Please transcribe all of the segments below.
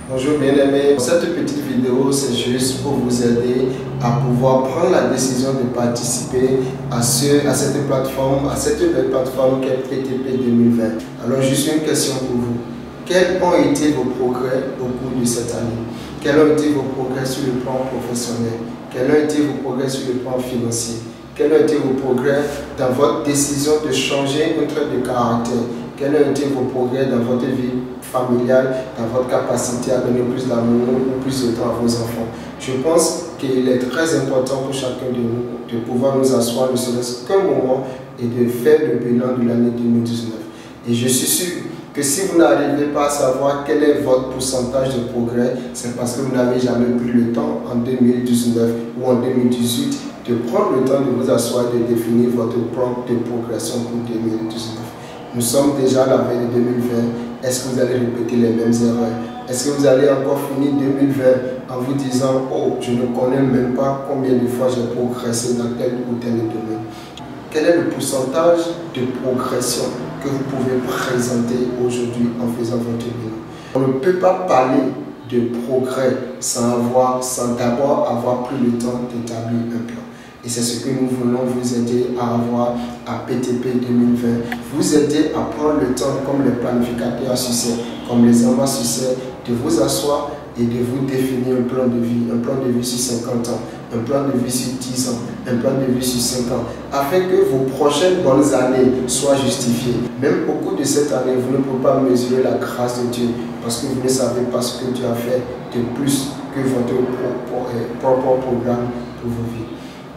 Bonjour bien-aimés, cette petite vidéo c'est juste pour vous aider à pouvoir prendre la décision de participer à cette plateforme, à cette belle plateforme qu'est PTP 2020. Alors juste une question pour vous. Quels ont été vos progrès au cours de cette année? Quels ont été vos progrès sur le plan professionnel? Quels ont été vos progrès sur le plan financier? Quels ont été vos progrès dans votre décision de changer un trait de caractère? Quels ont été vos progrès dans votre vie familiale, dans votre capacité à donner plus d'amour ou plus de temps à vos enfants? Je pense qu'il est très important pour chacun de nous de pouvoir nous asseoir ne serait-ce qu'un moment et de faire le bilan de l'année 2019. Et je suis sûr que si vous n'arrivez pas à savoir quel est votre pourcentage de progrès, c'est parce que vous n'avez jamais pris le temps en 2019 ou en 2018 de prendre le temps de vous asseoir et de définir votre plan de progression pour 2019. Nous sommes déjà à la veille de 2020. Est-ce que vous allez répéter les mêmes erreurs? Est-ce que vous allez encore finir 2020 en vous disant « Oh, je ne connais même pas combien de fois j'ai progressé dans tel ou tel domaine ». Quel est le pourcentage de progression que vous pouvez présenter aujourd'hui en faisant votre bilan? On ne peut pas parler de progrès sans d'abord avoir pris le temps d'établir un plan. Et c'est ce que nous voulons vous aider à avoir à PTP 2020. Vous aider à prendre le temps, comme les planificateurs à succès, comme les hommes à succès, de vous asseoir et de vous définir un plan de vie sur 50 ans, un plan de vie sur 10 ans, un plan de vie sur 5 ans, afin que vos prochaines bonnes années soient justifiées. Même au cours de cette année, vous ne pouvez pas mesurer la grâce de Dieu parce que vous ne savez pas ce que Dieu a fait de plus que votre propre programme pour vos vies.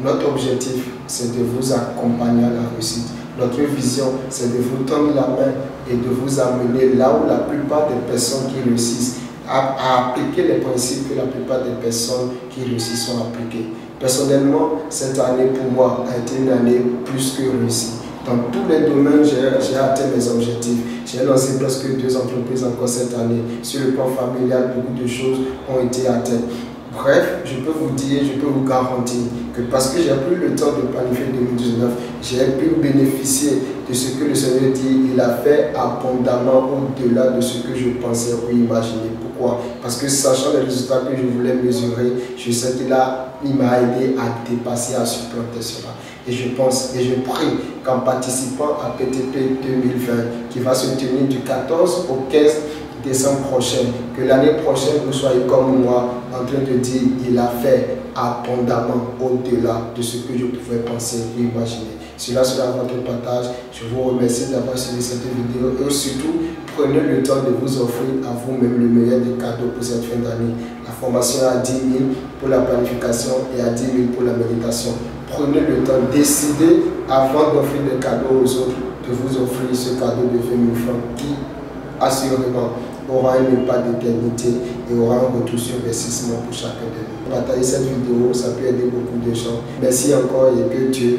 Notre objectif, c'est de vous accompagner à la réussite. Notre vision, c'est de vous tendre la main et de vous amener là où la plupart des personnes qui réussissent à appliquer les principes que la plupart des personnes qui réussissent sont appliquées. Personnellement, cette année pour moi a été une année plus que réussie. Dans tous les domaines, j'ai atteint mes objectifs. J'ai lancé presque 2 entreprises encore cette année. Sur le plan familial, beaucoup de choses ont été atteintes. Bref, je peux vous dire, je peux vous garantir que parce que j'ai pris le temps de planifier 2019, j'ai pu bénéficier de ce que le Seigneur dit. Il a fait abondamment au-delà de ce que je pensais ou imaginais. Pourquoi? Parce que sachant les résultats que je voulais mesurer, je sais que là, il m'a aidé à dépasser, à supplanter cela. Et je pense et je prie qu'en participant à PTP 2020, qui va se tenir du 14 au 15 décembre prochain, que l'année prochaine vous soyez comme moi en train de dire il a fait abondamment au-delà de ce que je pouvais penser ou imaginer. Cela sera votre partage. Je vous remercie d'avoir suivi cette vidéo et surtout prenez le temps de vous offrir à vous-même le meilleur des cadeaux pour cette fin d'année. La formation à 10 000 pour la planification et à 10 000 pour la méditation. Prenez le temps, décidez avant d'offrir des cadeaux aux autres de vous offrir ce cadeau de 20 000 francs qui assurément aura un impact d'éternité et aura un retour sur investissement pour chacun de nous. Partagez cette vidéo, ça peut aider beaucoup de gens. Merci encore et que Dieu